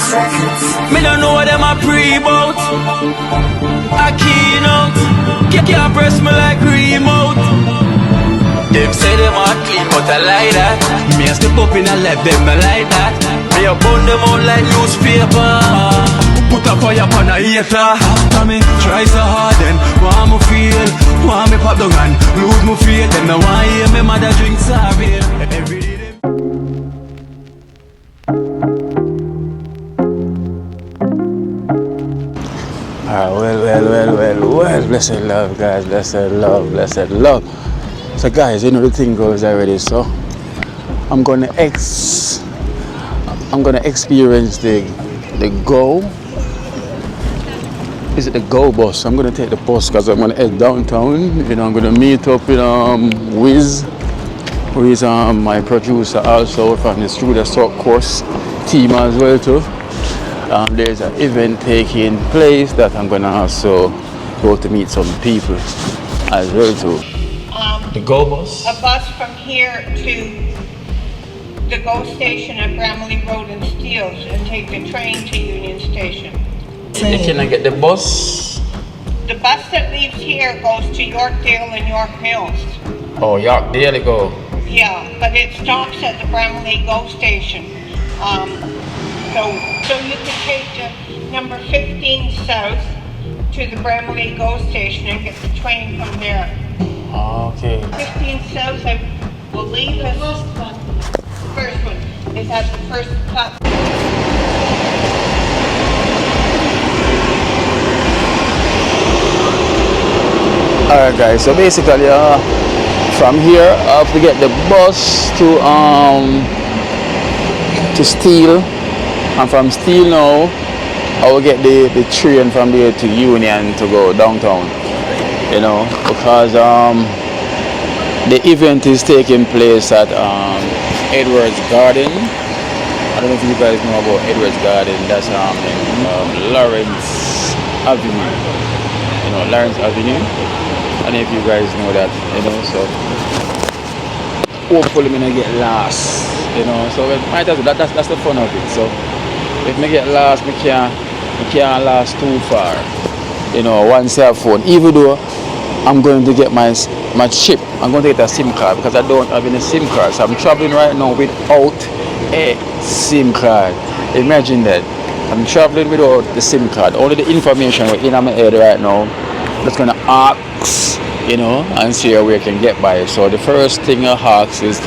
Me don't know what them a pre-bout. Akeynote, can't press me like remote. Them say them a clean, but I like that. Me a step up in a left, them I like that. Me a burn them out like newspaper. Put a fire upon a hater. After me try so hard, then want me feel, want me pop down and lose my faith. Them no want hear me mother drink sorry. Every day. Well, blessed love, guys, blessed love. So guys, you know the thing goes already, so I'm gonna experience the go. Is it the go bus? I'm gonna take the bus because I'm gonna head downtown. You know, I'm gonna meet up with Wiz, who is my producer also from the Studio Talk course team as well too. There's an event taking place that I'm gonna also go to meet some people as well too. The go bus? A bus from here to the GO station at Bramley Road and Steeles and take the train to Union Station. Can I get the bus? The bus that leaves here goes to Yorkdale and York Mills. Oh, Yorkdale it go? Yeah, but it stops at the Bramley GO station. So you can take the number 15 south to the Bramley GO station and get the train from there. Okay. 15 south, I believe, is the first one. It has the first platform. Alright guys, so basically from here I have to get the bus to Steele, and from Steele now I will get the train from there to Union to go downtown, you know, because the event is taking place at Edwards Garden. I don't know if you guys know about Edwards Garden. That's in Lawrence Avenue, you know, Lawrence Avenue. And if you guys know that, you know, so hopefully I'm gonna get lost, you know, so it might as well, that's the fun of it. So if I get lost, I can't last too far, you know, one cell phone. Even though I'm going to get my chip, I'm going to get a SIM card because I don't have any SIM card. So I'm traveling right now without a SIM card. Imagine that. I'm traveling without the SIM card. Only the information in my head right now. That's gonna ask, you know, and see where we can get by. So the first thing I ask is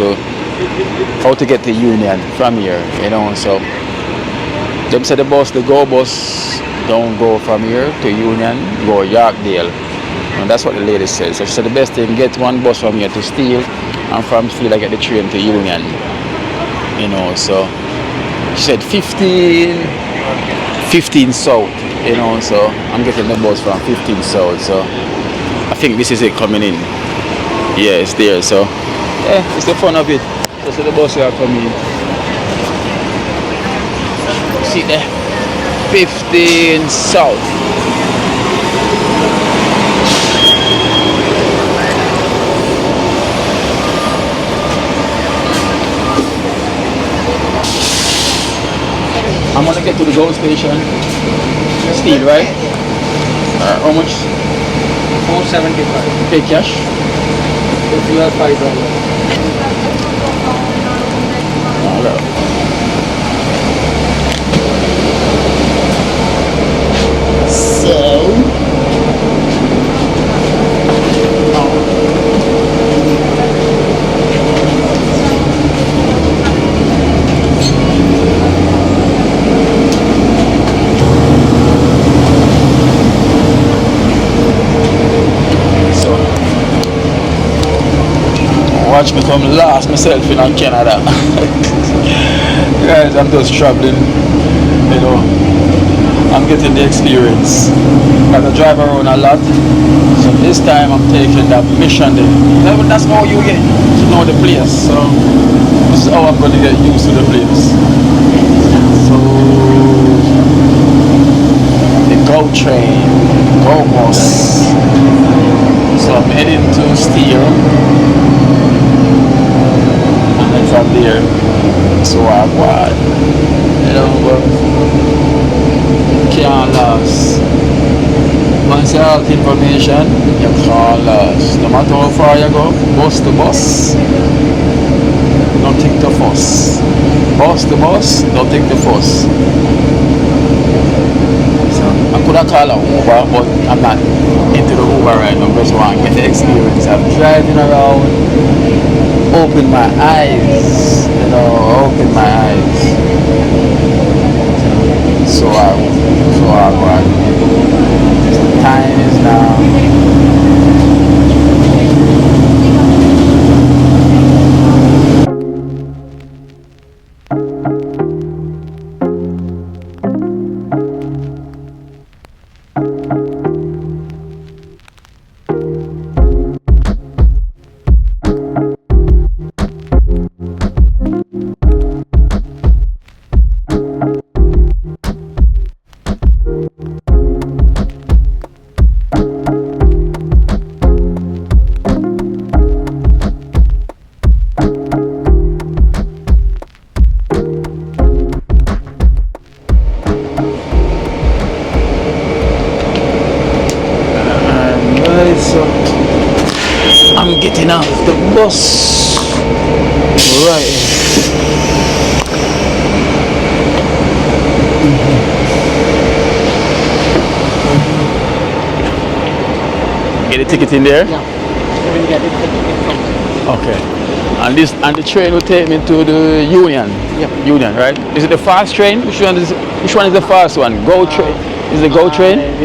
how to get to Union from here, you know. So them said the GO bus don't go from here to Union, go Yorkdale, and that's what the lady said. So she said the best thing, get one bus from here to Steele, and from Steele I get the train to Union, you know. So she said 15 south, you know, so I'm getting the bus from 15 south, so I think this is it coming in. Yeah, it's there, so yeah, it's the fun of it. That's the bus here coming in. See there, 15 south. I'm gonna get to the GO station. Steel, right? How much? 475. Pay cash? If you have $5. Hello. So watch me come lost myself in Canada. Guys, I'm just traveling, you know, I'm getting the experience. I drive around a lot, so this time I'm taking that mission day. That's how you get to know the place, so this is how I'm going to get used to the place. So the GO train, GO bus. So I'm heading to Steele, and then from there, so I'm wild, you know, but contact information, you call us. No matter how far you go, bus to bus, don't take the fuss. Bus to bus, don't take the fuss. So I could have called an Uber, but I'm not into the Uber right now. Just want to get the experience of driving around, open my eyes, open my eyes. So hard. The time is now. So I'm getting off the bus right. Get a ticket in there? Yeah. You will get it the ticket from there. Okay. And the train will take me to the Union. Yep. Union, right? Is it the fast train? Which one is the fast one? Go train. Is it the Go train? I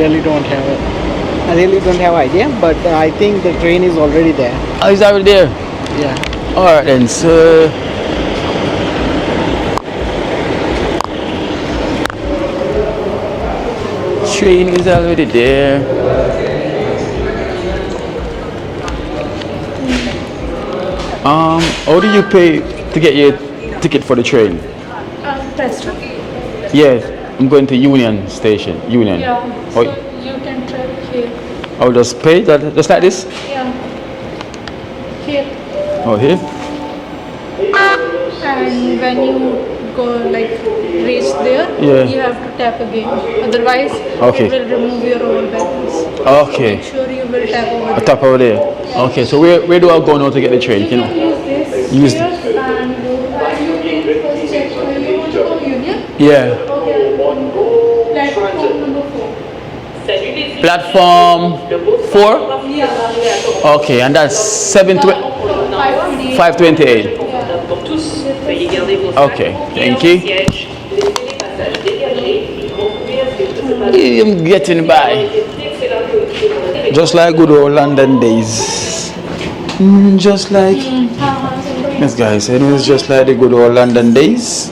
really don't have idea, but I think the train is already there. Oh, it's already there. Yeah. Alright then, so train is already there. How do you pay to get your ticket for the train? Presto. Yes, I'm going to Union Station. Union. Yeah. Oh, So you can travel here. I'll just pay that just like this? Yeah. Here. Oh, here? And when you go reach there, Yeah. you have to tap again. Otherwise, Okay. it will remove your old balance. Okay. Make sure you will tap over I there. tap over there. Okay, so where do I go now to get the train? You Can can use this Use here and you can first check where you want to go Union. Yeah. Okay. Platform number 4. Platform 4? Yeah. Okay, and that's 528. 528. Pour tous, veuillez garder vos sacs. Okay, thank you. Sièges. Laissez les passages dégagés. Retrouvez à ce que tout se passe. I'm getting by. Excellent que Just like good old London days. Just like yes guys, it was just like the good old London days.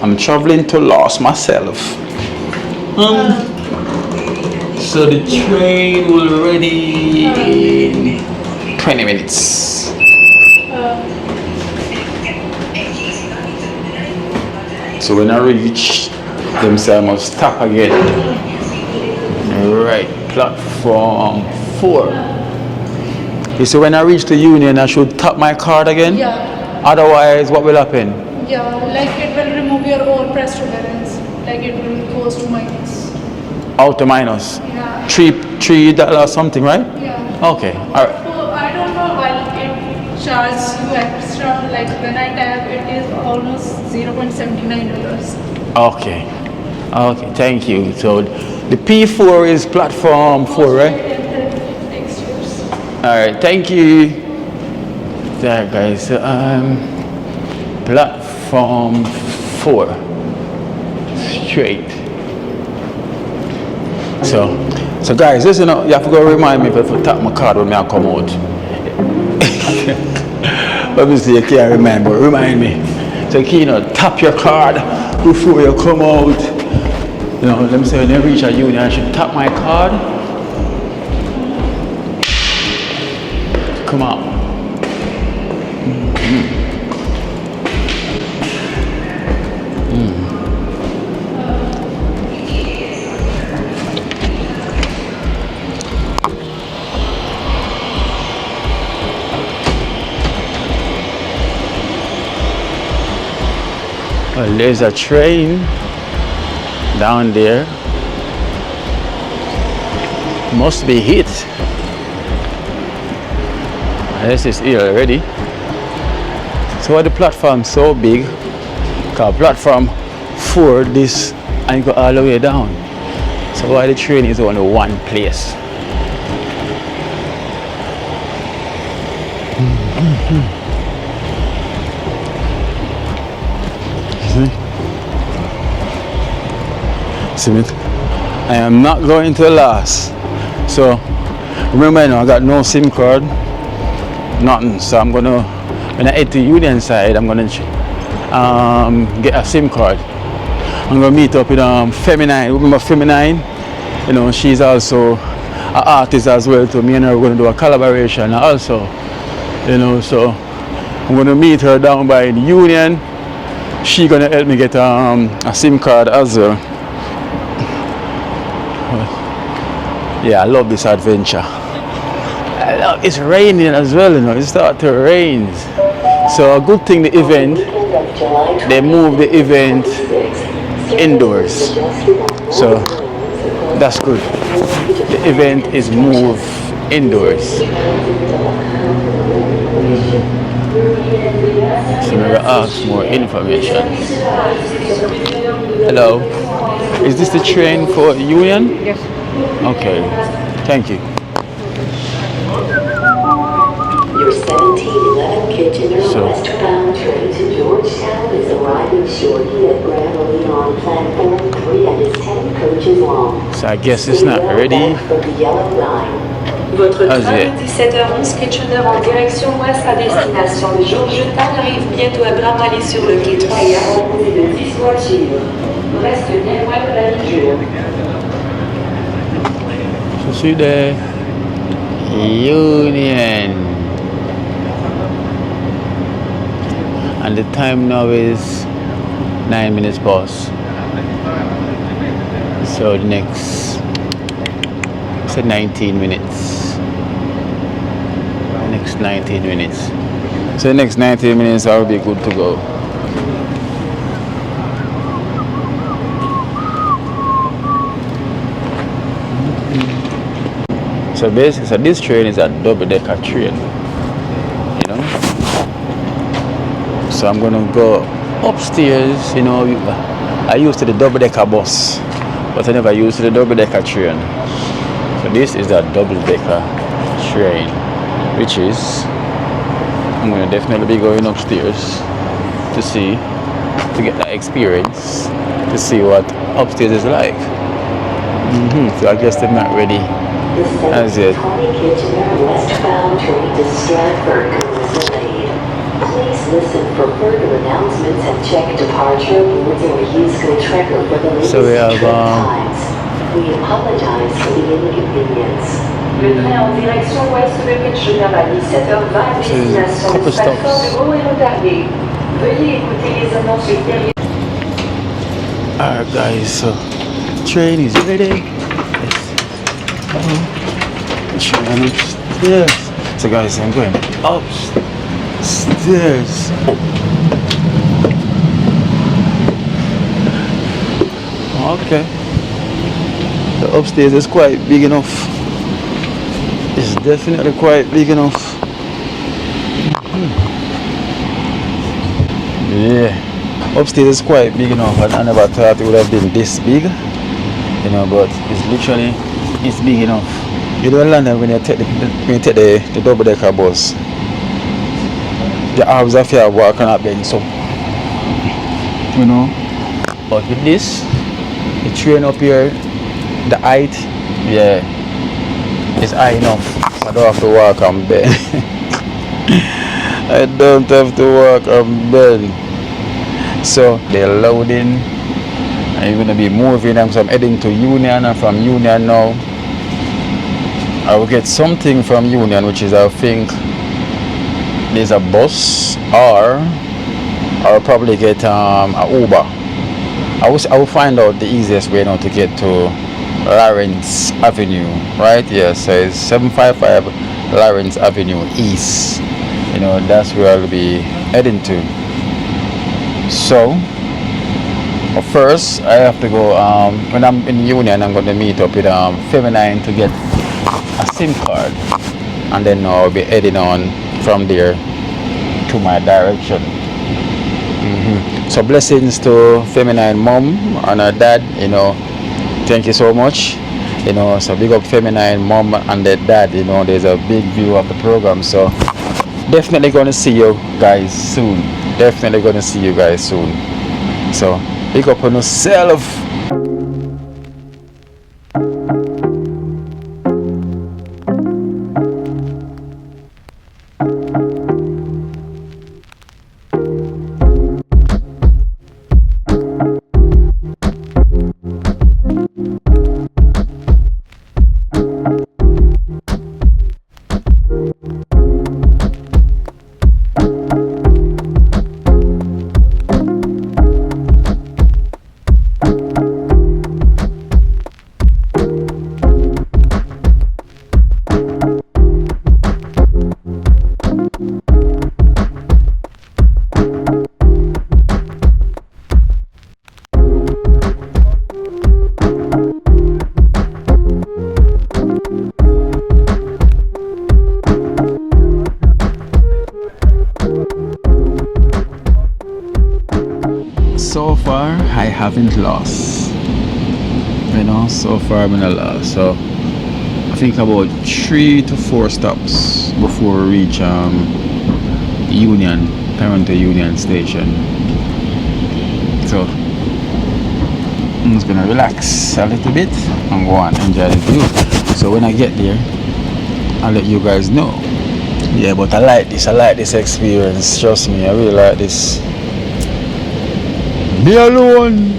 I'm traveling to Lost myself. So the train will be ready in 20 minutes. So when I reach them say I must stop again. Right, platform 4. You see, when I reach the Union, I should tap my card again? Yeah. Otherwise, what will happen? Yeah, it will remove your old Presto balance. It will goes to minus. Out to minus. Yeah. $3 something, right? Yeah. Okay, alright. So I don't know why it charges you extra. When I tap, it is almost $0.79. Okay. Okay, thank you. So the P4 is platform 4, right? Next year's. Alright, thank you. There guys, platform 4. Straight. So guys, listen up, you have to go remind me if I tap my card when I come out. Obviously you can't remember, remind me. So Akeynote, tap your card before you come out. Let me say when you reach a Union, I should tap my card. Come out. Well, there's a train down there. Must be hit. This is here already. So why the platform so big? Cause platform 4 this and go all the way down. So why the train is only one place? See me? I am not going to last. So remember, I got no SIM card, nothing. So I'm gonna, when I head to Union side, I'm gonna get a SIM card. I'm gonna meet up with Feminine. Remember Feminine? You know, she's also an artist as well. So me and her are gonna do a collaboration also. You know, so I'm gonna meet her down by the Union. She gonna help me get a SIM card as well. Yeah, I love this adventure. It's raining as well, you know. It started to rain. So a good thing the event, they moved the event indoors. So that's good. The event is moved indoors. So I'm gonna ask more information. Hello. Is this the train for Union? Yes. Okay. Thank you. Your 1711 Kitchener So- westbound train to Georgetown is arriving shortly at Grammarly on platform 3 and is 10 coaches long. So I guess it's not ready. For the yellow line. Votre Ah, train zé. de 17h11 Kitchener en direction ouest à destination de Georgetown arrive bientôt à Grammarly sur le quai 3 et à composé de 10 voitures. Reste bien loin de la ligne. So see the Union. And the time now is 9 minutes past. So the next, I said 19 minutes. The next 19 minutes. So the next 19 minutes I will be good to go. So basically, so this train is a double-decker train, you know. So I'm gonna go upstairs, you know. I used to the double-decker bus, but I never used the double-decker train. So this is a double-decker train, which is, I'm gonna definitely be going upstairs to see, to get that experience, to see what upstairs is like. So I guess they're not ready. As it. The 720 Kitchener westbound train to Stratford is delayed. Please listen for further announcements and check departure boards or use GoTrekker for the latest So we have, trip times. We apologize for the inconvenience. Le train en direction ouest de Kitchener à 17h20 à destination de Stratford de Gros est retardé. Veuillez écouter les annonces ultérieures. Alright guys, so train is ready. Train upstairs. So guys, I'm going upstairs. Okay. The upstairs is quite big enough. It's definitely quite big enough. Yeah. Upstairs is quite big enough. I never thought it would have been this big. You know, but it's literally, it's big enough. You know, in London, when you take the double-decker bus, the arms are fair walking up then, so, you know. But with this, the train up here, the height, yeah, it's high enough. I don't have to walk on bed. I don't have to walk on bed. So they're loading. I'm gonna be moving. So I'm heading to Union, and from Union now I will get something from Union, which is, I think there's a bus, or I'll probably get a Uber. I will find out the easiest way now to get to Lawrence Avenue, right? Yes, so it's 755 Lawrence Avenue East. You know, that's where I'll be heading to. So But first, I have to go. When I'm in Union, I'm going to meet up with Feminine to get a SIM card, and then I'll be heading on from there to my direction. So blessings to Feminine mom and her dad. Thank you so much. So big up Feminine mom and the dad. There's a big view of the program. So definitely gonna see you guys soon. So big up on yourself. So far I haven't lost. So far I've been lost. So I think about 3 to 4 stops before we reach Toronto Union Station. So I'm just gonna relax a little bit and go and enjoy the view. So when I get there, I'll let you guys know. Yeah, but I like this experience. Trust me, I really like this. Me alone.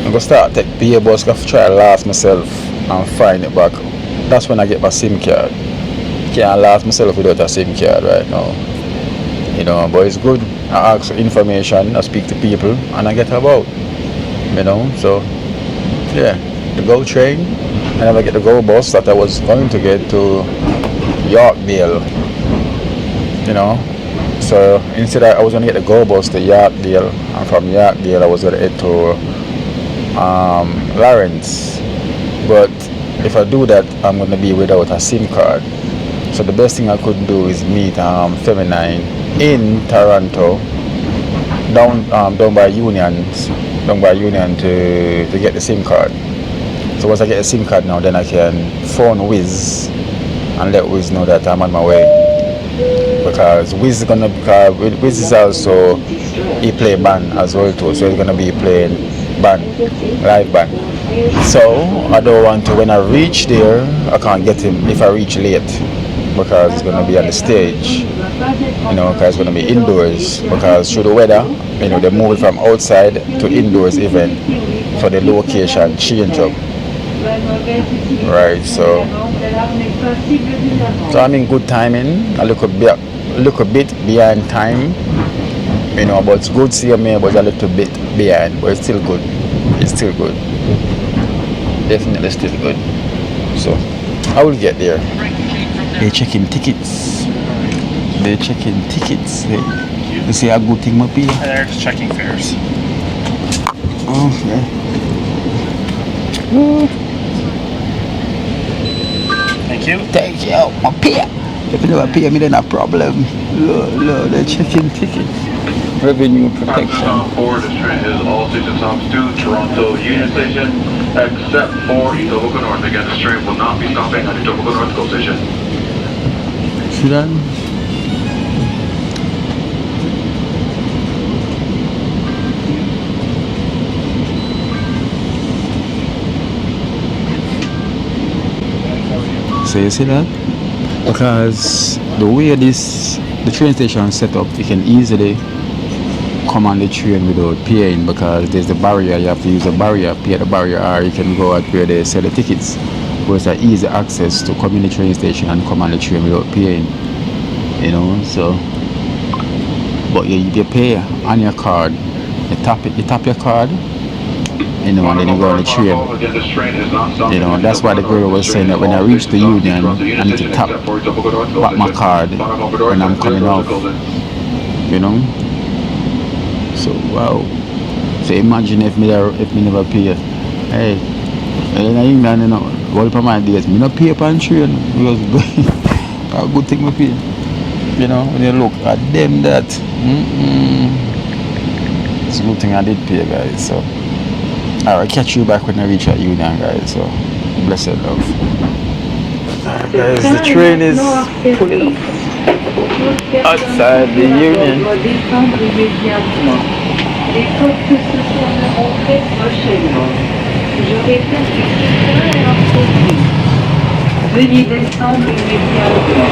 I'm gonna start take PA bus, gonna try to last myself and find it back. That's when I get my SIM card. Can't last myself without a SIM card right now. But it's good. I ask for information, I speak to people, and I get about. So yeah, the GO train. I never get the GO bus that I was going to get to Yorkdale. So instead I was going to get the GO bus to Yorkdale, and from Yorkdale I was going to head to Lawrence. But if I do that, I'm going to be without a SIM card. So the best thing I could do is meet Feminine in Toronto, down by Union to get the SIM card. So once I get a SIM card now, then I can phone Wiz and let Wiz know that I'm on my way. Because Wiz is also, he play band as well too, so he's gonna be playing live band. So I don't want to, when I reach there, I can't get him if I reach late, because it's gonna be on the stage, because it's gonna be indoors, because through the weather, they move from outside to indoors even for the location change up. Right, so I'm in good timing, a little bit behind time, but it's good seeing me, but a little bit behind, but it's still good. Definitely still good. So I will get there. They're checking tickets. You see a good thing might be? They're just checking fares. Okay. Thank you. My peer. If you never pay me, then a problem. Look, they're checking tickets. Revenue protection. This train is all station stops to Toronto Union Station, except for Etobicoke North. Again, this train will not be stopping at Etobicoke North GO Station. See that? So you see that? Because the way the train station is set up, you can easily come on the train without paying, because there's the barrier. You have to use a barrier, pay the barrier, or you can go out where they sell the tickets. But it's an easy access to come in the train station and come on the train without paying. So but you pay on your card. You tap your card, and then you go on the train. That's why the girl was saying that when I reach the Union, I need to tap back my card when I'm coming off. So wow. So imagine if me never pay. Hey, in England, you know, one of my days, me not pay upon train because a good thing me pay. You know, when you look at them that, it's a good thing I did pay, guys. So, I'll catch you back when I reach at Union, guys. So, blessed love. Alright, guys, the train is pulling up outside the Union. Les portes se fermeront très prochainement. Je répète que ce train est en produit. Veuillez descendre immédiatement.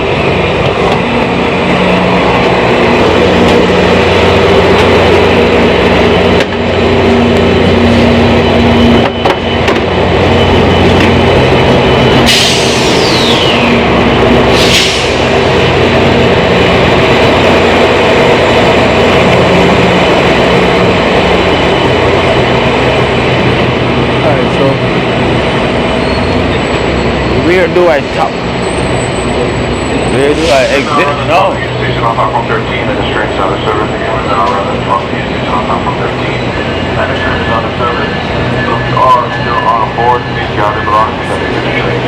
Where do I stop? Where do I exit? No. Station on platform 13 and the train is out of service. Again, we're now around the station on platform 13 and the train is out of service. So if you are still on board, please gather belongings that exit the train.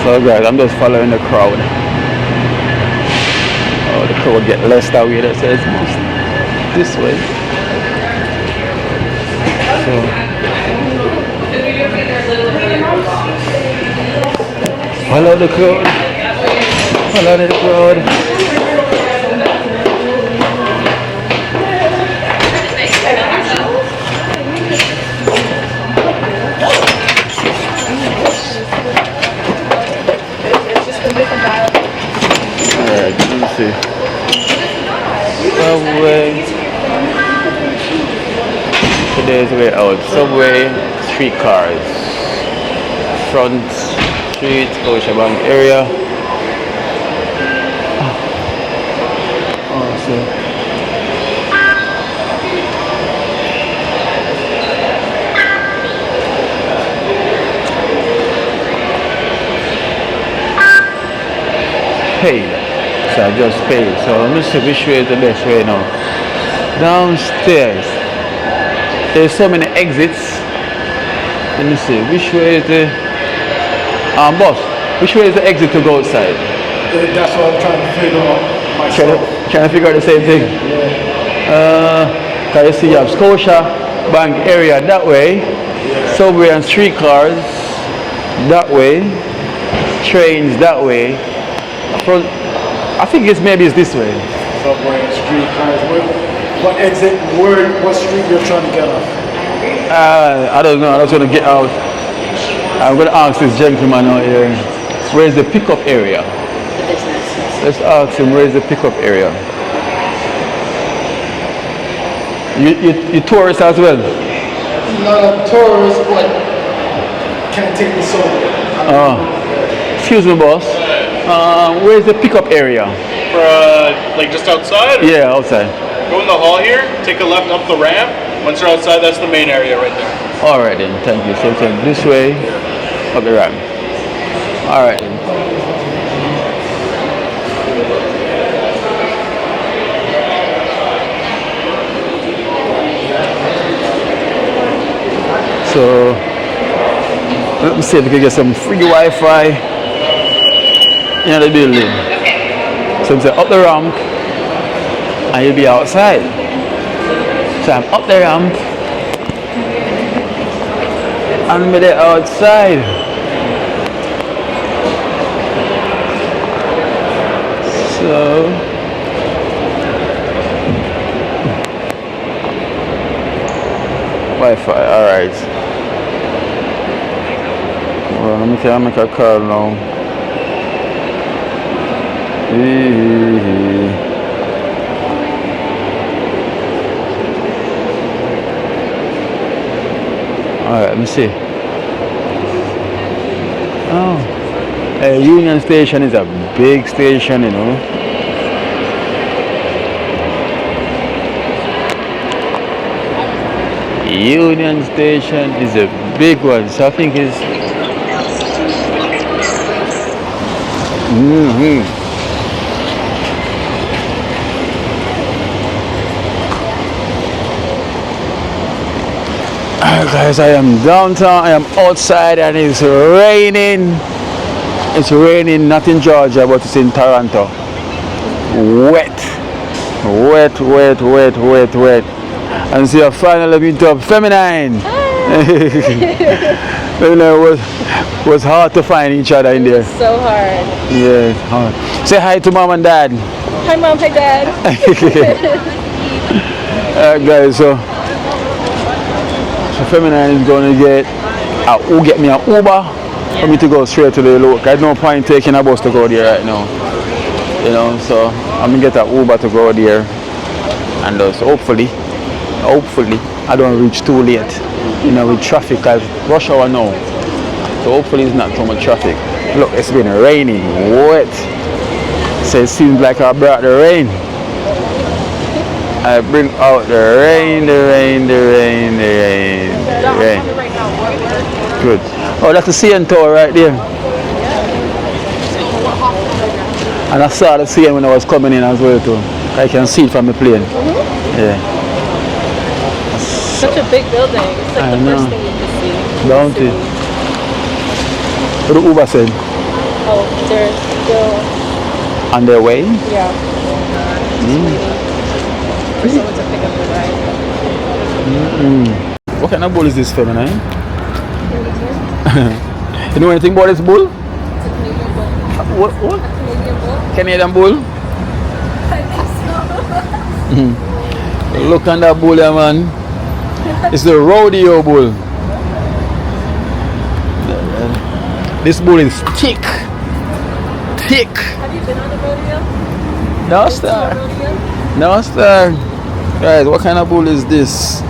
So guys, I'm just following the crowd. Oh, the crowd get less that way. That says this way. So, follow the crowd. Follow the crowd. Alright, let me see. Subway. Today's way out. Subway, streetcars. Front Street, Scotiabank area. Oh, so. Paid. So I just paid. So let me see which way is the best way now. Downstairs. There's so many exits. Let me see. Which way is the boss? Which way is the exit to go outside? That's what I'm trying to figure out myself. Trying to figure out the same thing. Can you see you have Scotia Bank area that way, subway and streetcars that way, trains that way. I think maybe it's this way. Subway, streetcars. What exit? What street you're trying to get off? I don't know. I was going to get out. I'm going to ask this gentleman out here. Where's the pickup area? The business. Let's ask him where's the pickup area. You tourist as well? Not a tourist, but can't take the subway. Excuse me, boss. Where's the pickup area? Like just outside? Or? Yeah, outside. Go in the hall here, take a left up the ramp. Once you're outside, that's the main area right there. Alright then, thank you. So this way, up the ramp. Alright then. So, let me see if we can get some free Wi-Fi in the building. So I'm up the ramp and you'll be outside. So I'm up the ramp and I'm outside. So Wi-Fi, alright. Well, let me try and make a call now. Alright, let me see. Oh, Union Station is a big station, you know. Union Station is a big one, so I think it's Guys, I am downtown. I am outside and it's raining. It's raining not in Georgia but it's in Toronto. Wet. And so I finally meet up Feminine. was hard to find each other in there. So hard. Yeah, it's hard. Say hi to mom and dad. Hi mom, hi dad. Guys, so Feminine is going to get me an Uber for me to go straight to the local. There's no point taking a bus to go there right now. You know, so I'm going to get an Uber to go there. And so hopefully I don't reach too late. You know, with traffic, cause rush hour now. So hopefully it's not too much traffic. Look, it's been raining, wet. So it seems like I brought the rain. I bring out the rain. Good. Oh, that's the CN Tower right there. And I saw the CN when I was coming in as well too. I can see it from the plane. Yeah. Such a big building. It's like the first thing you can see. Don't it? What the Uber said? Oh, they're still on their way? Yeah. For someone to pick up the ride. What kind of bull is this, Feminine? You know anything about this bull? It's a Canadian bull. What? A Canadian bull? Canadian bull? I think so. Look at that bull, man. It's the rodeo bull. This bull is thick. Have you been on a rodeo? No, sir. No, sir. Guys, what kind of bull is this?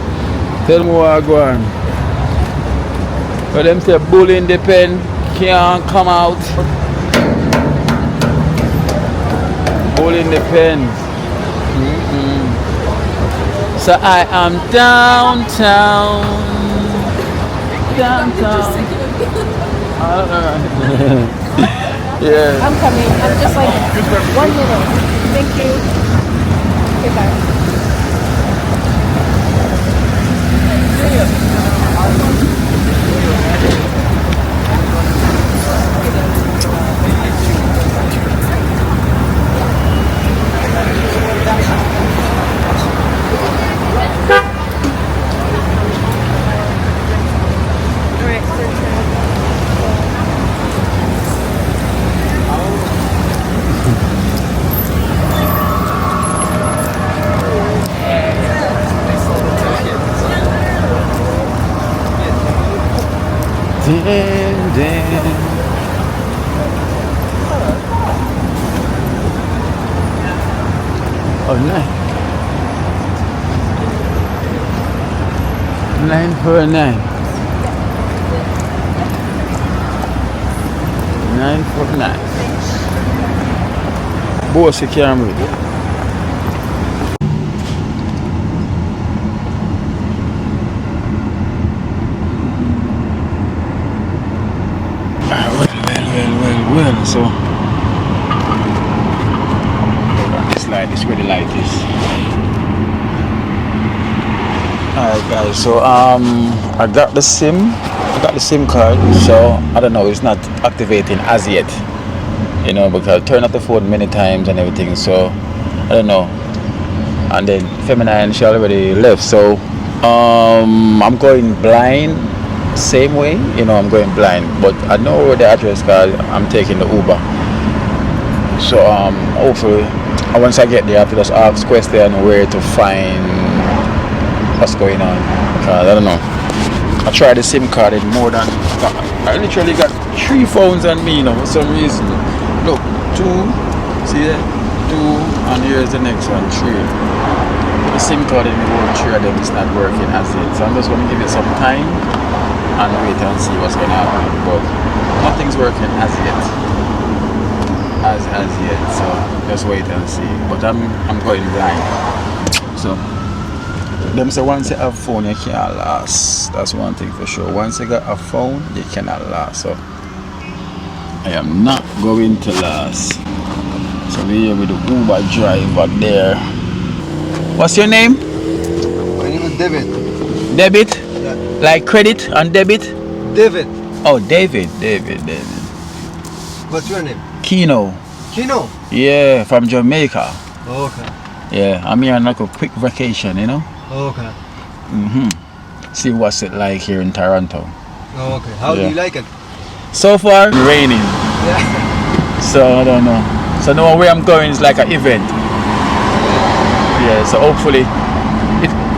Tell me what I go on. But them say bull in the pen can't come out. Bull in the pen. So I am downtown. Yeah. I'm coming. I'm just like 1 minute. Thank you. Okay, bye. Oh, 9 for 9. 9 for 9. Boss, you can't read. Well, so this light is where the light is. Alright guys, so I got the SIM card, so I don't know, it's not activating as yet, you know, because I turned off the phone many times and everything, so I don't know. And then Feminine, she already left, so I'm going blind same way, you know, I'm going blind, but I know where the address card. I'm taking the Uber, so hopefully once I get there I have to just ask question where to find what's going on, because I don't know. I tried the SIM card in more than, I literally got 3 phones on me, you know, for some reason. Look, 2, see that, 2, and here's the next one, 3. The SIM card in the 3 of them is not working as yet, so I'm just going to give it some time and wait and see what's gonna happen, but nothing's working as yet. As yet, so just wait and see. But I'm going blind. So them say once you have a phone you can't last. That's one thing for sure. Once you got a phone you cannot last. So I am not going to last. So we're here with the Uber driver there. What's your name? My name is David. David? Yeah. Like credit and debit? David. Oh, David. What's your name? Kino. Kino. Yeah, from Jamaica. Okay. Yeah, I'm here on like a quick vacation, you know? Okay. See what's it like here in Toronto. Okay. How do you like it? So far, raining. Yeah. So I don't know. So now where I'm going is like an event. Yeah, so hopefully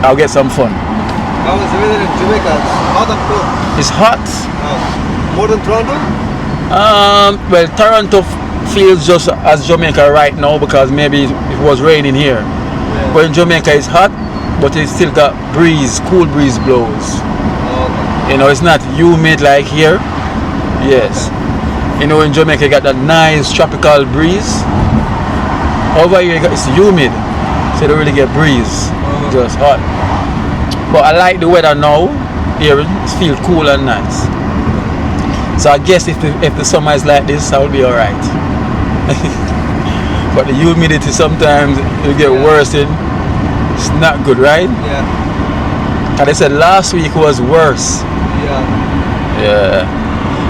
I'll get some fun. How is the weather in Jamaica? It's hot or cold? It's hot. More than Toronto? Well, Toronto feels just as Jamaica right now because maybe it was raining here. Yeah. But in Jamaica it's hot, but it still got breeze, cool breeze blows. Okay. You know, it's not humid like here. Yes. You know, in Jamaica you got that nice tropical breeze. Over here it's humid, so you don't really get breeze. Just hot. But I like the weather now. Here it feels cool and nice. So I guess if the summer is like this, I will be alright. But the humidity sometimes will get worse. It's not good, right? Yeah. And they said last week was worse. Yeah. Yeah.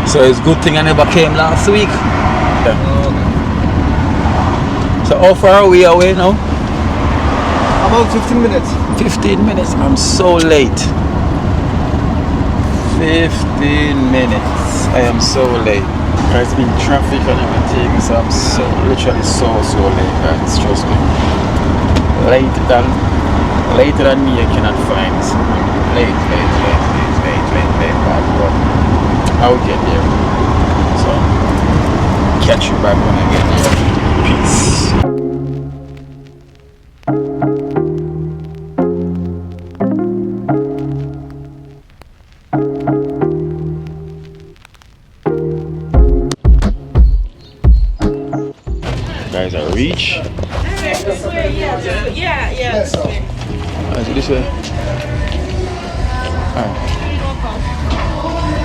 So it's a good thing I never came last week. Yeah. Okay. So how far are we away now? About 15 minutes. 15 minutes. I'm so late. 15 minutes. I am so late. There's been traffic and everything, so I'm literally so late, guys. Trust me. Later than me, I cannot find. Late. But I'll get there. So catch you back when I get there. Peace. Guys, I reach. This way, yeah. This way. Is it this way?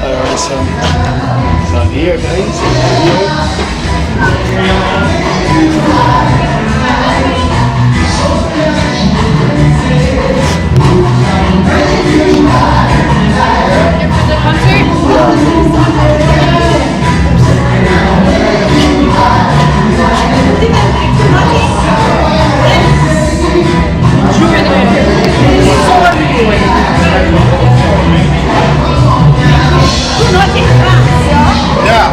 Alright, so here, guys. Yeah.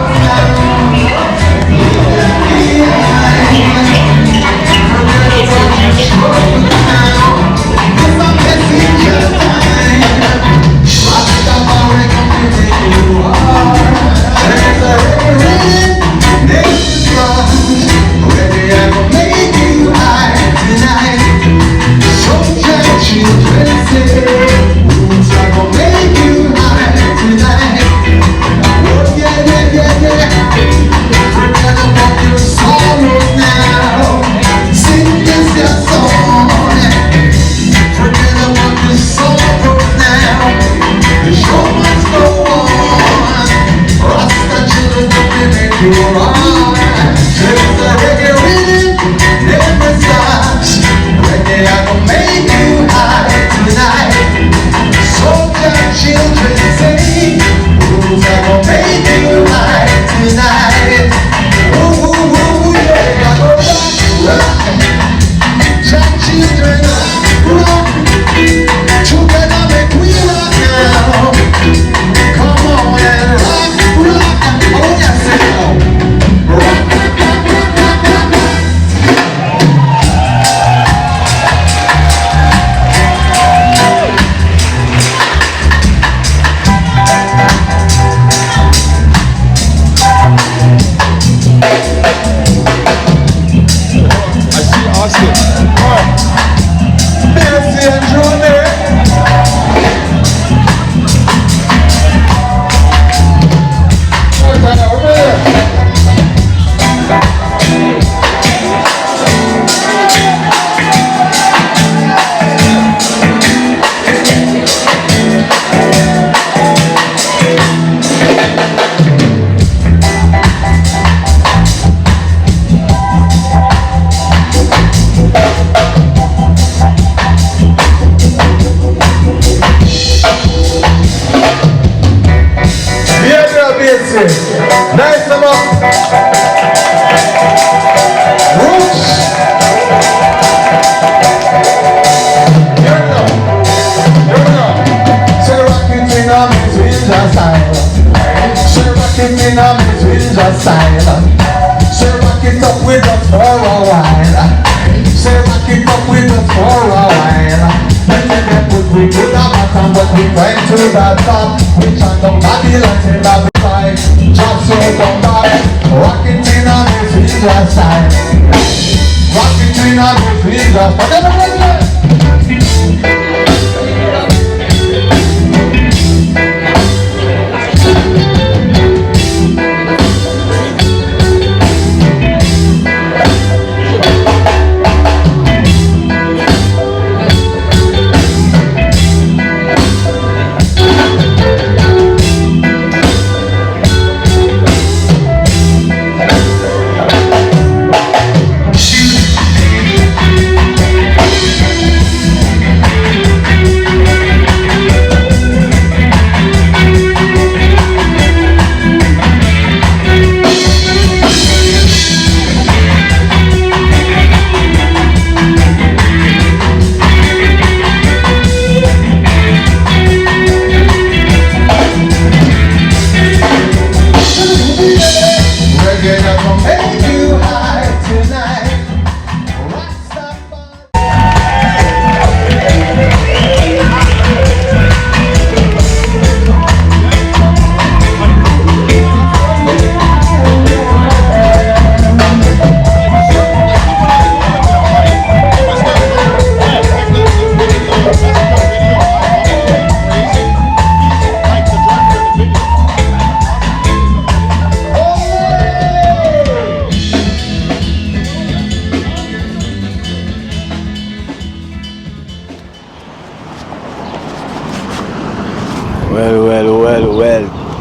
style. Say rock it up with us for a while. Say rock it up with us for a while. When we get put we to the bottom, but we climb to the top. We chant down Babylon till the big fight. Just so come back. Rock it in a finger style. Rock it in a finger style.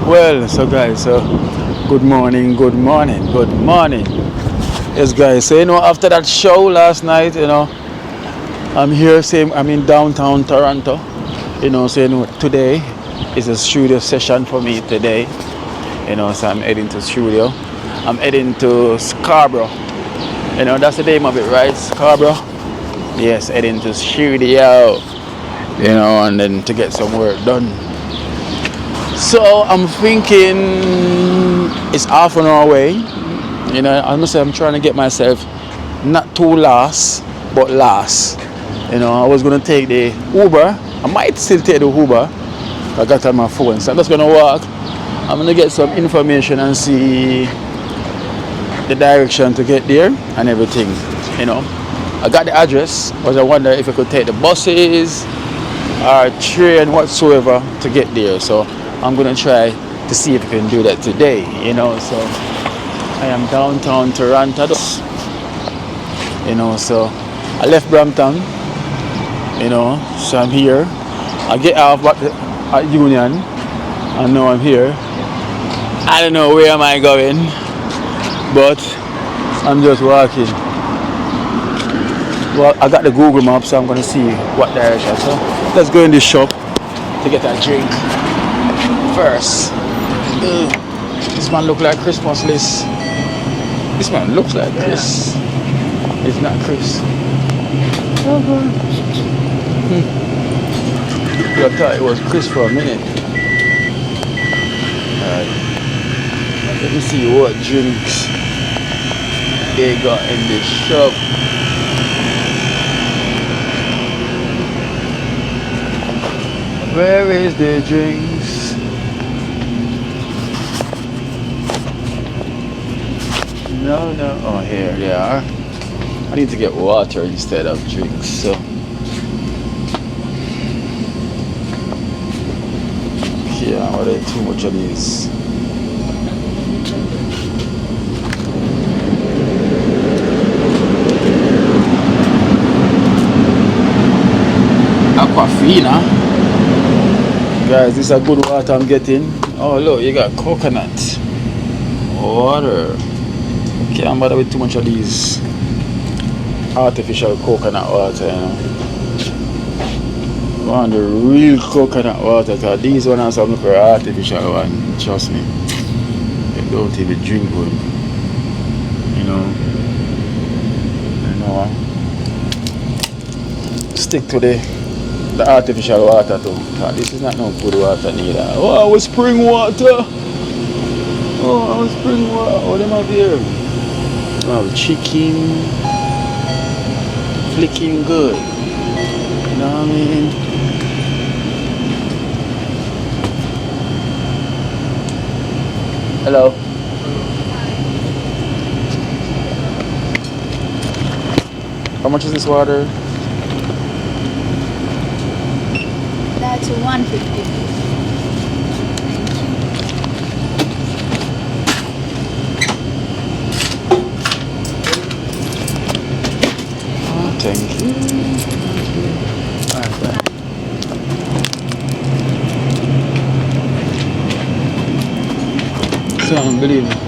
Well, so guys, so good morning. Yes guys, so after that show last night, I'm here, I'm in downtown Toronto, so today is a studio session for me today, so I'm heading to studio. I'm heading to Scarborough, that's the name of it, right? Scarborough. Yes, heading to studio, and then to get some work done. So I'm thinking it's half an hour away. I must say I'm trying to get myself not too last, but last. I was gonna take the Uber. I might still take the Uber. I got on my phone, so I'm just gonna walk. I'm gonna get some information and see the direction to get there and everything. I got the address, but I wonder if I could take the buses or train whatsoever to get there. So I'm gonna try to see if I can do that today, so I am downtown Toronto, so I left Brampton, so I'm here. I get off at Union, and now I'm here. I don't know where am I going, but I'm just walking. Well, I got the Google map, so I'm gonna see what direction. So let's go in this shop to get a drink first. This man look like Christmas list. This man looks like Chris. It's not Chris. I thought it was Chris for a minute. Let me see what drinks they got in this shop. Where is the drinks? No. Oh, here they are. I need to get water instead of drinks. So yeah, what are too much of these? Aquafina. Guys, this is a good water I'm getting. Oh look, you got coconut water. Can't bother with too much of these artificial coconut water, I want the real coconut water, because these ones are some artificial one. Trust me, they don't even drink good. Stick to the artificial water too. This is not no good water neither. Oh, spring water. Oh, I was spring water. Oh, them have here. Oh, chicken. Flicking good. You know what I mean? Hello. How much is this water? That's 150. Thank you. Alright, bye. So unbelievable.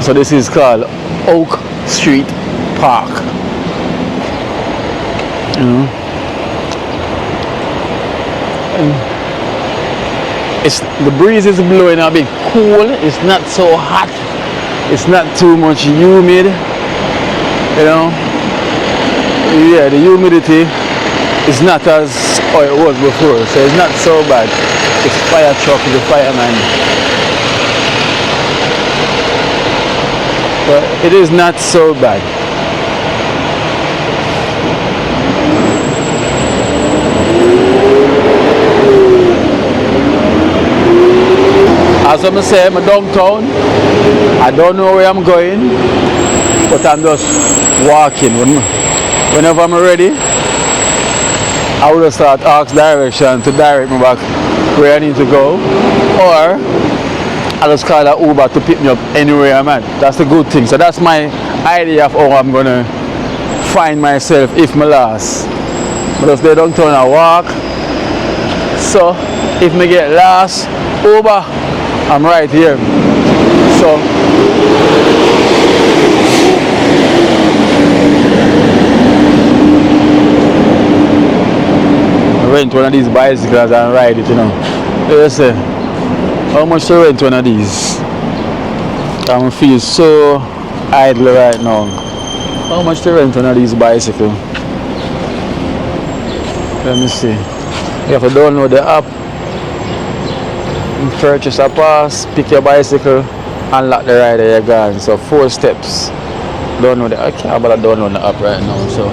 So this is called Oak Street Park. You know? The breeze is blowing a bit cool. It's not so hot. It's not too much humid. You know. Yeah, the humidity is not as how it was before, so it's not so bad. It's fire truck, the fireman. But it is not so bad. As I'm saying, I'm downtown. I don't know where I'm going, but I'm just walking. Whenever I'm ready, I will just start ask direction to direct me back where I need to go, or I just call an Uber to pick me up anywhere I'm at. That's the good thing. So that's my idea of how I'm gonna find myself if I'm lost. But if they downtown, I walk. So if me get lost, Uber, I'm right here. So I rent one of these bicycles and ride it, you know. Let's say, how much to rent one of these? I feel so idle right now. How much to rent one of these bicycles? Let me see. You have to download the app, purchase a pass, pick your bicycle, unlock the rider, you're gone. So 4 steps. Download I can't bother download the app right now, so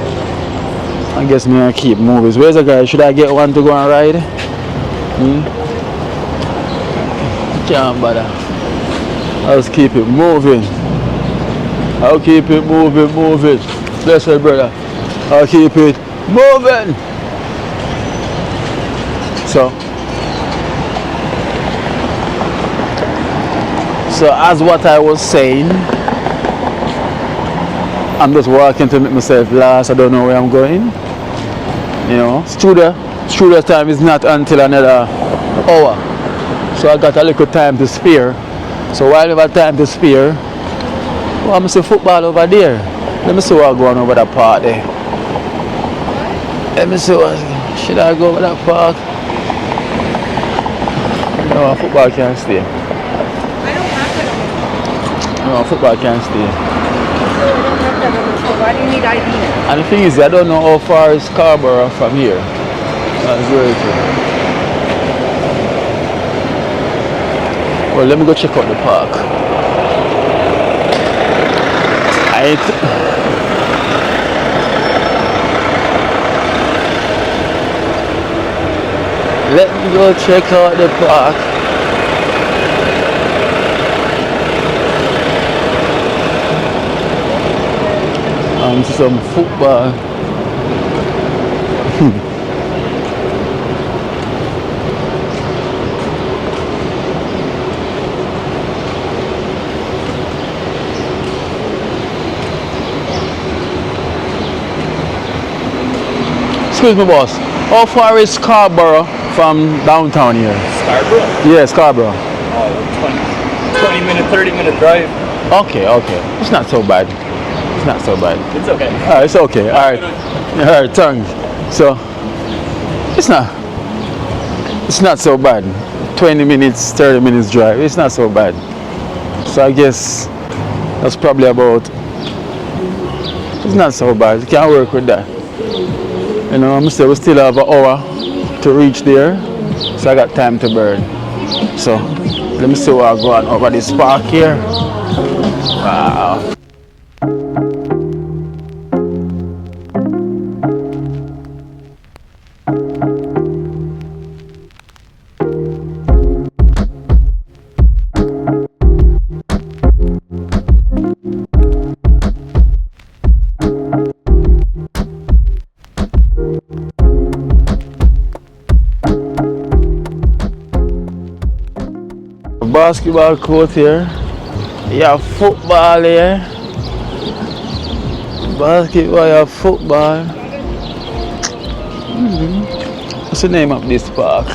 I guess me gonna keep moving. Where's the guy? Should I get one to go and ride? Can't bother. I'll just keep it moving. I'll keep it moving. Bless her, brother. I'll keep it moving. So as what I was saying, I'm just walking to make myself last. I don't know where I'm going. You know, studio time is not until another hour. So I got a little time to spare. So while I have time to spare, oh, I'm see football over there. Let me see what's going on over that park there. Let me see what, should I go over that park? No, football can't stay. No, football can't stay. Why do you need ID now? And the thing is, I don't know how far is Scarborough from here. That's very true. Well, let me go check out the park. Let me go check out the park. And some football. Excuse me, boss. How far is Scarborough from downtown here? Scarborough? Yeah, Scarborough. Oh, 20-minute, 30-minute drive. Okay. It's not so bad. It's not so bad. It's okay. Alright, it's okay. Alright, thanks. So, it's not so bad. 20 minutes, 30 minutes drive. It's not so bad. So I guess That's probably about, it's not so bad, you can work with that. You know, I'm still, we still have an hour to reach there, so I got time to burn. So, let me see what I go on over this park here. Wow. Basketball court here. You have football here. Basketball, you have football. What's the name of this park?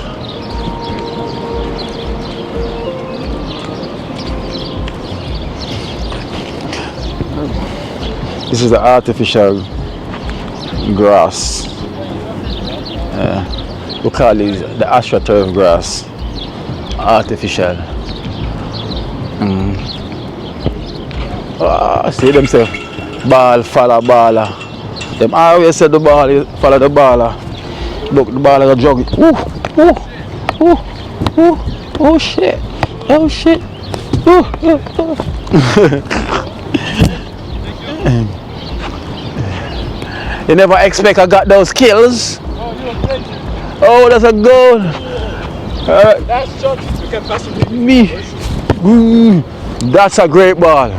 This is the artificial grass. We call it the AstroTurf grass. Artificial. See them say ball follow baller. Them always say the ball follow the baller. Look, the ball is a jug. Oh shit. Oh shit. You never expect I got those kills. Oh, that's a goal. That's shot. You can pass it. Me. That's a great ball.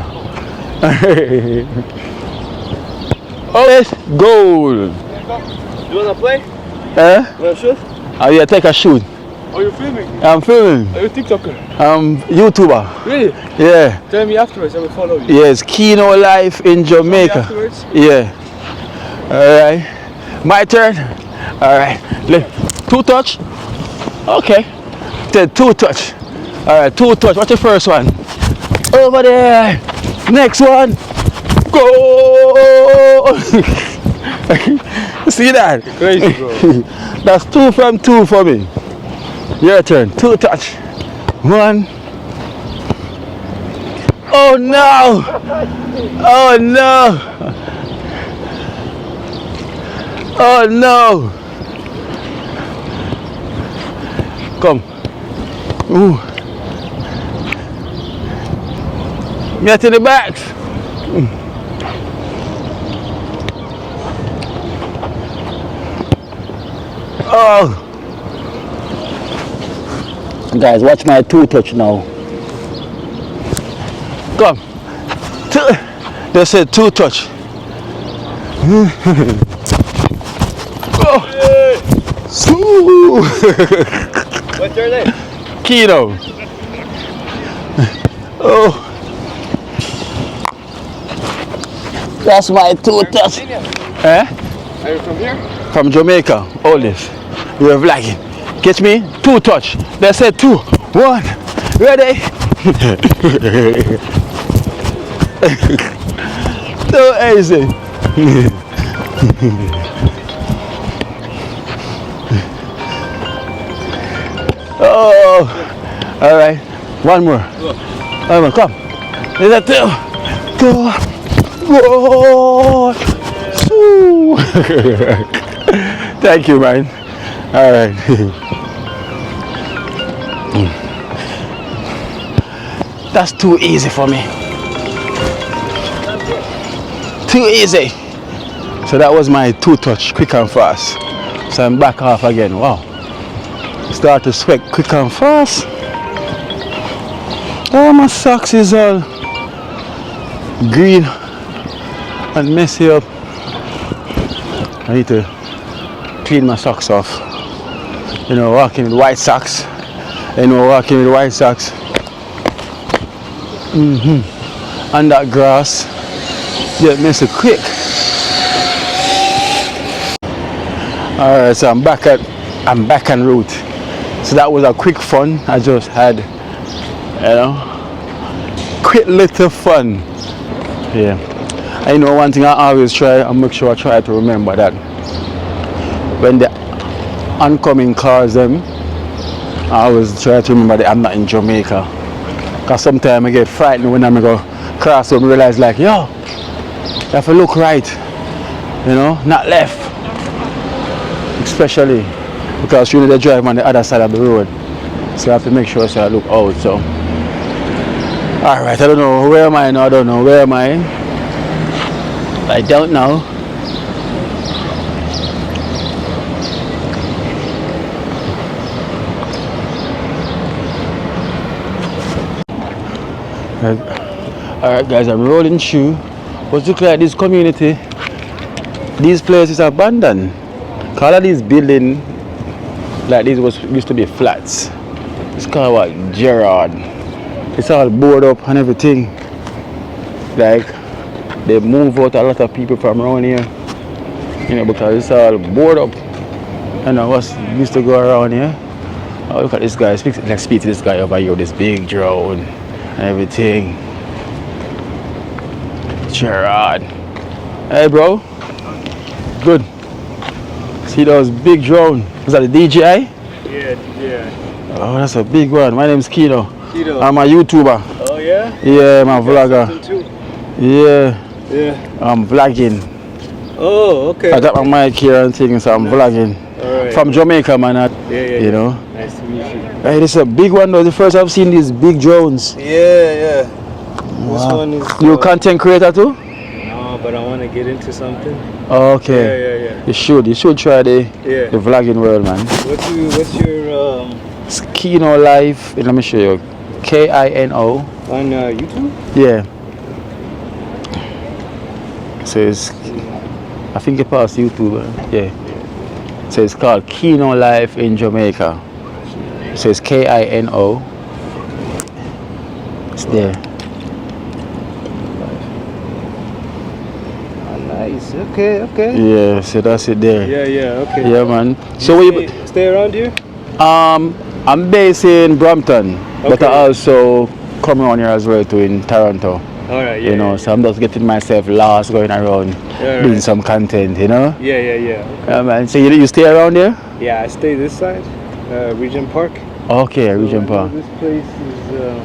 Oh, yes, goal. You wanna play? Eh? You wanna shoot? Oh yeah, take a shoot. Are you filming? I'm filming. Are you a TikToker? I'm YouTuber. Really? Yeah. Tell me afterwards, I will follow you. Yes, Akeynote life in Jamaica. Afterwards? Yeah. Alright. My turn. Alright. Two touch. Okay. Then two touch. Alright, two touch. What's the first one? Over there. Next one. Go! See that? You're crazy, bro. That's 2 from 2 for me. Your turn. Two touch. One. Oh no! Oh no! Oh no! Come. Ooh. Get to the back. Oh. Guys, watch my two touch now. Come. They said two touch. Oh. What's your name? Akeynote. Oh. That's my two touch. Eh? Are you from here? From Jamaica, all this. We're vlogging. Catch me? Two touch. They said 2, 1. Ready? So easy. Oh. All right. One more. One more. Come. Is that 2? Go. Go. Thank you, man. All right. That's too easy for me. Too easy. So that was my two touch, quick and fast. So I'm back off again. Wow. Start to sweat quick and fast. Oh, my socks is all green and messy up. I need to clean my socks off. You know, walking with white socks. You know, walking with white socks. And that grass get messy quick. Alright, so I'm back en route. So that was a quick fun I just had. You know, quick little fun. Yeah. I know one thing I always try and make sure I try to remember that when the oncoming cars them, I always try to remember that I'm not in Jamaica. Because sometimes I get frightened when I'm go cross and realize like, yo, you have to look right, you know, not left. Especially because you know they drive on the other side of the road. So you have to make sure so I look out. So alright, I don't know where am I now, I don't know where am I. I don't know. Alright guys, I'm rolling through. But look like this community, these places are abandoned. All of these buildings like this used to be flats. It's called what? Gerard. It's all boarded up and everything. Like they move out a lot of people from around here. You know, because it's all boarded up. I know what's used to go around here. Oh, look at this guy. Let's speak to this guy over here with this big drone and everything. Gerard. Hey bro. Good. See those big drone. Is that the DJI? Yeah. Oh, that's a big one. My name's Kino. Kino. I'm a YouTuber. Oh yeah? Yeah, I'm a vlogger. Yeah. I'm vlogging. Oh, okay. I got my mic here and things, so I'm vlogging. Alright. From Jamaica, man. You know. Nice to meet you. Hey, this is a big one though. The first I've seen these big drones. Yeah. This Wow. one is. You a content creator too? No, but I want to get into something. Okay. Yeah. You should try the vlogging world, man. What's your It's Kino Live. Let me show you. Kino. On YouTube? Yeah. So it's, I think it passed YouTube. Yeah. So it's called Kino Live in Jamaica. So it's Kino. It's there. Nice. Okay. Yeah. So that's it there. Yeah. Okay. Yeah, man. So we stay around here? I'm based in Brampton, but Okay. I also come around here as well too in Toronto. Alright. You know, so I'm just getting myself lost going around doing some content, you know? Yeah. Man. So you stay around here? Yeah, I stay this side, Regent Park. Okay, Regent Park. This place is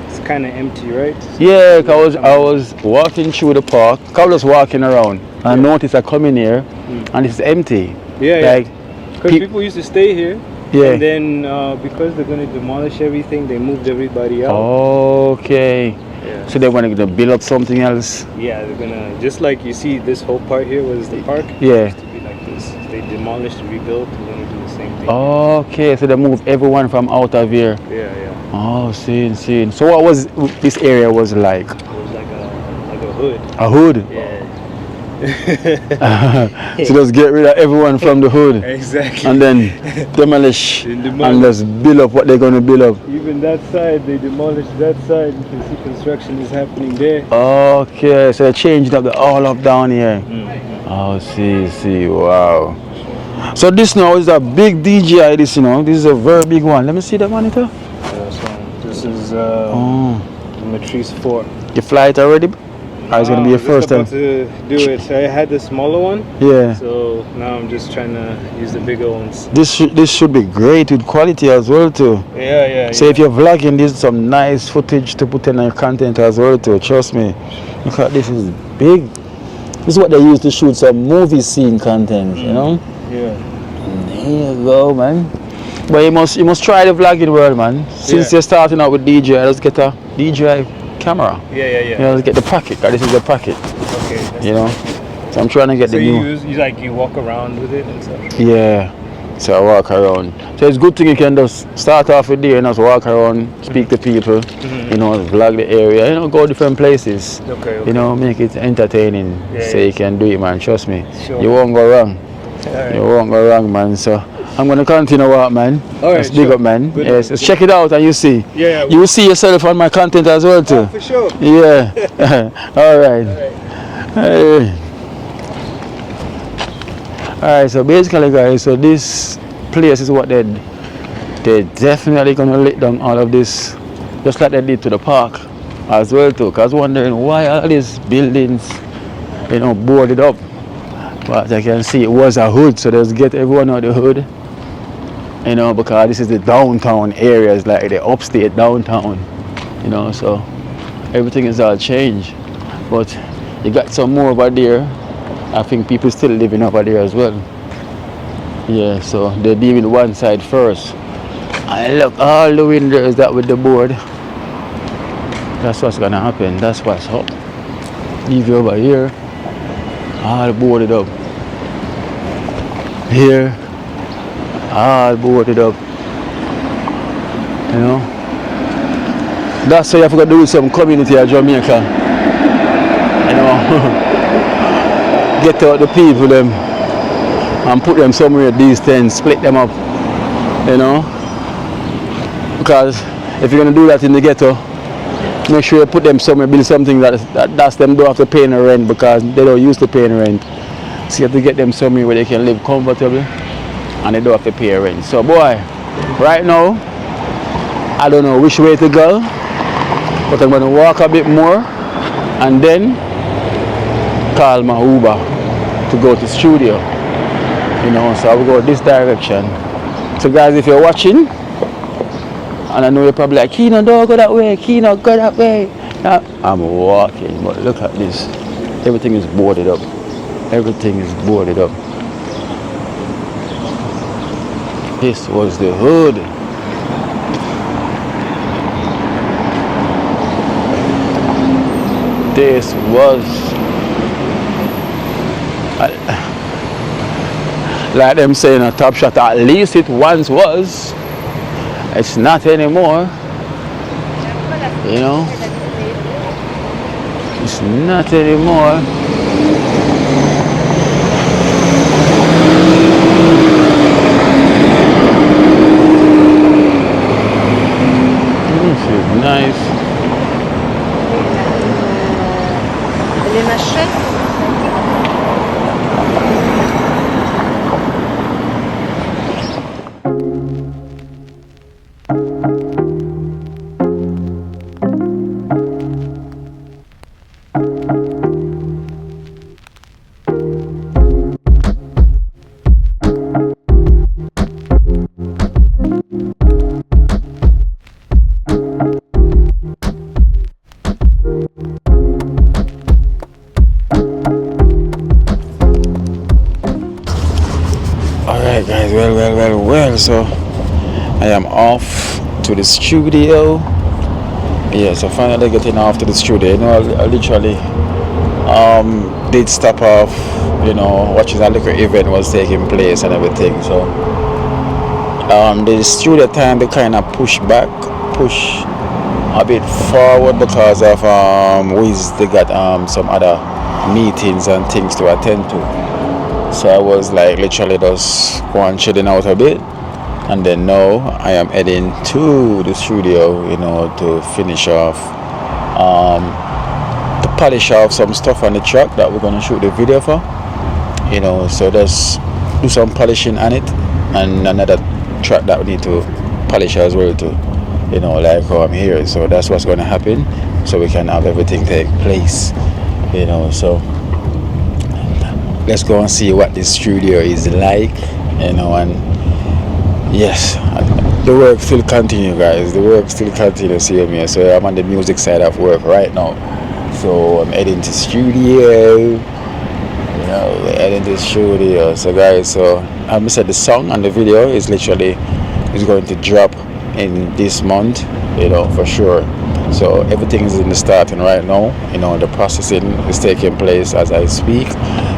it's kind of empty, right? Yeah, I was walking through the park. I was just walking around and I noticed I come in here and it's empty. Like, because people used to stay here. Yeah. And then because they're going to demolish everything, they moved everybody out. Okay. Yeah. So they want to build up something else? Yeah, they're gonna, just like you see this whole part here was the park. Yeah. It used to be like this. They demolished, rebuilt, they're gonna do the same thing. Okay, so they moved everyone from out of here. Yeah. Oh, seeing. So what was this area was like? It was like a hood. A hood? Yeah. So just get rid of everyone from the hood. Exactly. And then demolish and just build up what they're going to build up. Even that side, they demolished that side. You can see construction is happening there. Okay, so they changed up all up down here. Oh, see, wow. So this now is a big DJI, this, you know, this is a very big one. Let me see the monitor. This is the Matrice 4. You fly it already? Or it's going to be your first time? I'm about to do it. So I had the smaller one. Yeah. So now I'm just trying to use the bigger ones. This should be great with quality as well too. Yeah. So if you're vlogging, this is some nice footage to put in your content as well too. Trust me. Look at this, is big. This is what they use to shoot some movie scene content, you know? Yeah. There you go, man. But you must try the vlogging world, man. Since you're starting out with DJI, let's get a DJI camera. Yeah. You know, let's get the pocket. This is the pocket. Okay. You know? So I'm trying to get so the new. you walk around with it and stuff? Yeah. So I walk around. So it's a good thing you can just start off with there and just walk around, speak to people, you know, vlog the area, you know, go different places. Okay. You know, make it entertaining. So you can do it, man. Trust me. Sure. You won't go wrong. Right. You won't go wrong, man. So I'm gonna continue walk, man. Alright, Let's big up, man. Good. Yes, let's check it out and you see. Yeah. You will see yourself on my content as well too. For sure. Yeah. Alright. Hey. Alright, so basically guys, so this place is what they're definitely gonna let down all of this, just like they did to the park as well too. Cause I was wondering why all these buildings, you know, boarded up. But I can see it was a hood, so let's get everyone out of the hood. You know, because this is the downtown areas, like the upstate downtown. You know, so everything is all changed. But you got some more over there. I think people still living over there as well. Yeah, so they're dealing with one side first. And look, all the windows that with the board. That's what's gonna happen. That's what's up. Leave you over here. All boarded up. Here, all boarded up. You know, that's why you have to do with some community of Jamaica. You know, get out the people them and put them somewhere decent, split them up. You know, because if you're gonna do that in the ghetto, make sure you put them somewhere, build something that's them don't have to pay no rent because they don't used to pay rent. So you have to get them somewhere where they can live comfortably and they don't have to pay rent. So boy, right now, I don't know which way to go, but I'm gonna walk a bit more and then call my Uber to go to the studio. You know, so I will go this direction. So guys, if you're watching, and I know you're probably like, Akeynote, don't go that way, Akeynote, go that way. Now, I'm walking, but look at this. Everything is boarded up. Everything is boarded up. This was the hood. This was, like them saying a Top Shot, at least it once was. It's not anymore. You know? It's not anymore. This is nice. Alright guys, well, so I am off to the studio. Yeah, so finally getting off to the studio. You know, I literally did stop off, you know, watching a little event was taking place and everything. So the studio time they kind of push a bit forward because of they got some other meetings and things to attend to. So I was like literally just going chilling out a bit, and then now I am heading to the studio, you know, to finish off, to polish off some stuff on the track that we're gonna shoot the video for, you know. So just do some polishing on it, and another track that we need to polish as well too, you know, like how I'm here. So that's what's gonna happen, so we can have everything take place, you know. So let's go and see what this studio is like, you know. And yes, the work still continue, guys. The work still continues here me. So I'm on the music side of work right now. So I'm heading to studio, you know, heading to studio. So guys, so I said the song and the video is literally going to drop in this month, you know, for sure. So everything is in the starting right now, you know. The processing is taking place as I speak,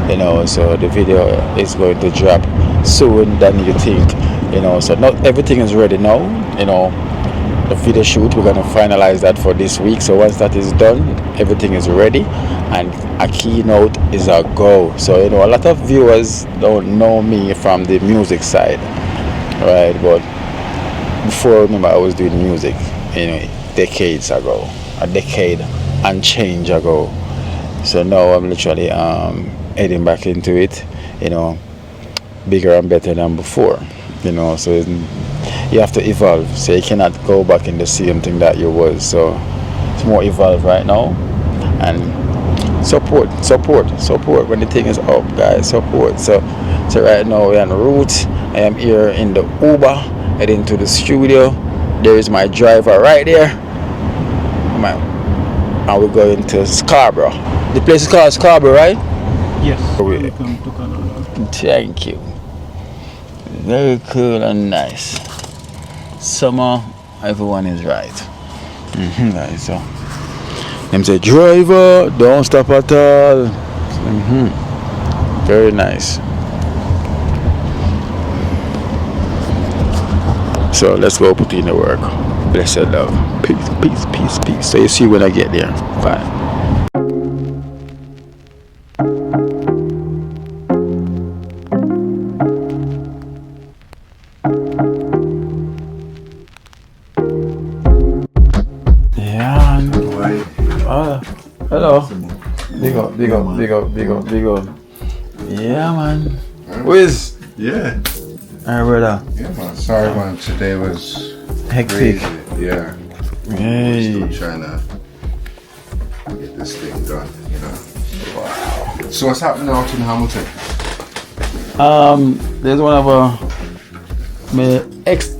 you know. So the video is going to drop soon than you think, you know. So not everything is ready now, you know. The video shoot, we're going to finalize that for this week. So once that is done, everything is ready and Akeynote is a go. So, you know, a lot of viewers don't know me from the music side, right? But before, remember, I was doing music, you know, decades ago, a decade and change ago. So now I'm literally heading back into it, you know, bigger and better than before, you know. So you have to evolve, so you cannot go back in the same thing that you was. So it's more evolved right now, and support when the thing is up, guys. Support. So right now we're en route. I am here in the Uber heading to the studio. There is my driver right there, and we're going to Scarborough. The place is called Scarborough, right? Yes. Welcome to Canada. Thank you. Very cool and nice. Summer, everyone is right. Right, so them say driver, don't stop at all. Very nice. So let's go put in the work. Blessed love. Peace, peace, peace, peace. So you see when I get there. Bye. Yeah. Hello. Big up, big up, big up, big up, big up. Yeah, man. Wiz. Yeah. Alright, brother. Yeah, man. Sorry, man. Today was hectic. Crazy. Yeah. Hey. Still trying to get this thing done, you know. Wow. So what's happening out in Hamilton? There's one of my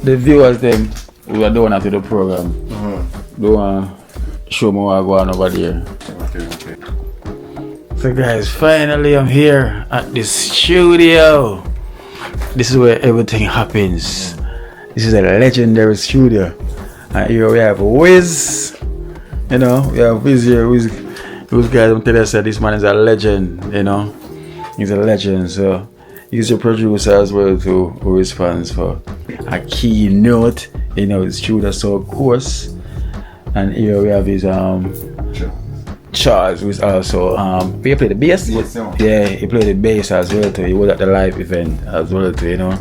the viewers them who are doing after the program. They want to show me what I go on over there. Okay. So guys, finally I'm here at the studio. This is where everything happens. This is a legendary studio. And here we have Wiz. You know, we have Wiz here. Wiz guys, I'm telling you, this man is a legend, you know. He's a legend, so he's a producer as well too, who responds for Akeynote. You know, his studio so course. And here we have his Charles, who is also he played the bass. Yeah, he played the bass as well too. He was at the live event as well too, you know.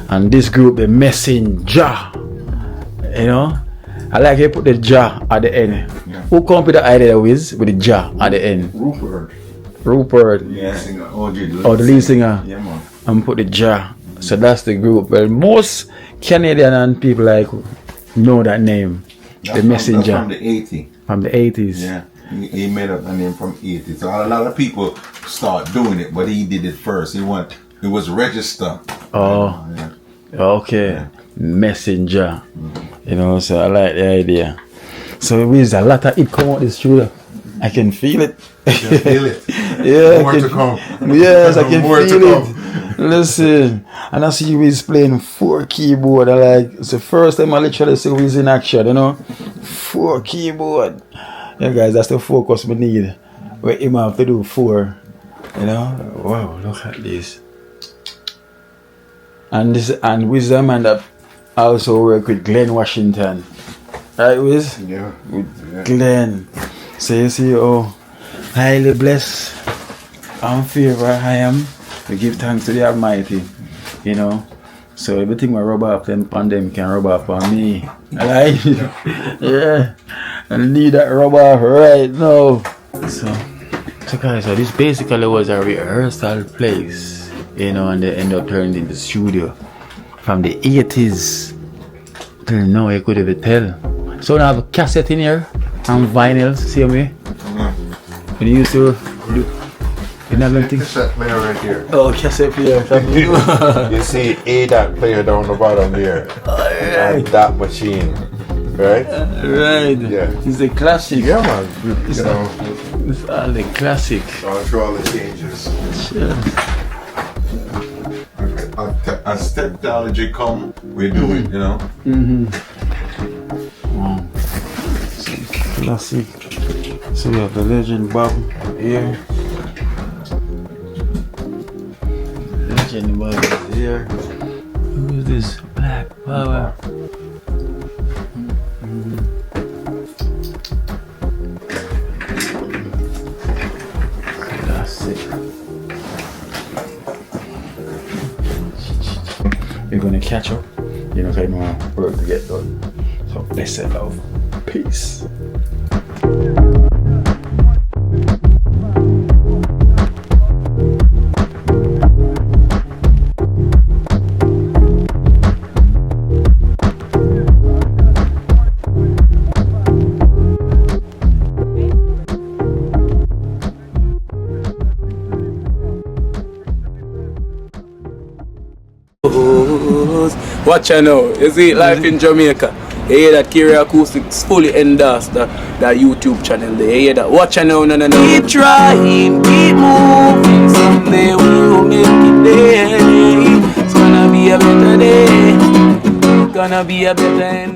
And this group, the Messenger, you know. I like he put the jar at the end. Yeah. Who come up with the idea with the jar at the end? Rupert. Yeah, singer. The lead singer. Yeah, man. And put the jar. So that's the group. Well, most Canadian and people like know that name. That's the Messenger. From the 80s. From the 80s. Yeah. He made up the name from 80s. So a lot of people start doing it, but he did it first. It was registered. Oh. Yeah. Okay. Yeah. Messenger. You know, so I like the idea. So there's a lot of it come out this studio. I can feel it. You can feel it. Yeah. More to come. Yes, I can More feel to it. come. Listen, and I see Wiz playing 4 keyboard. It's the first time I literally see Wiz in action, you know. 4 keyboard. Yeah, guys, that's the focus we need. Where him have to do 4. You know? Wow, look at this. And Wiz the man that also work with Glenn Washington. Right, Wiz? Yeah. With Glenn. So you see, highly blessed and favor I am. We give thanks to the Almighty, you know. So everything we rub off them on them can rub off on me. Right? Yeah. I need that rub off right now. So guys, so this basically was a rehearsal place, you know, and they end up turning into studio. From the 80s till now, you could even tell. So now I have a cassette in here and vinyls, see me? When you used to do. You know cassette player right here. Oh, cassette player. You see that player down the bottom there. And that machine. Right? Right. Yeah. It's a classic. Yeah, man. It's all the classic. I'll show all the changes. Sure. As technology come, we do it, you know? Classic. So we have the legend Bob here. Legend Bob is here. Who is this? Black Power. Classic. We're gonna catch up. You know, I know work to get done. So blessed love. Peace. Watch out now. You see life in Jamaica. You hear that? Kerry Acoustics fully endorsed that YouTube channel there. You hear that? Watch out now, no. Keep trying, keep moving. Someday we will make it there. It's gonna be a better day. Gonna be a better end.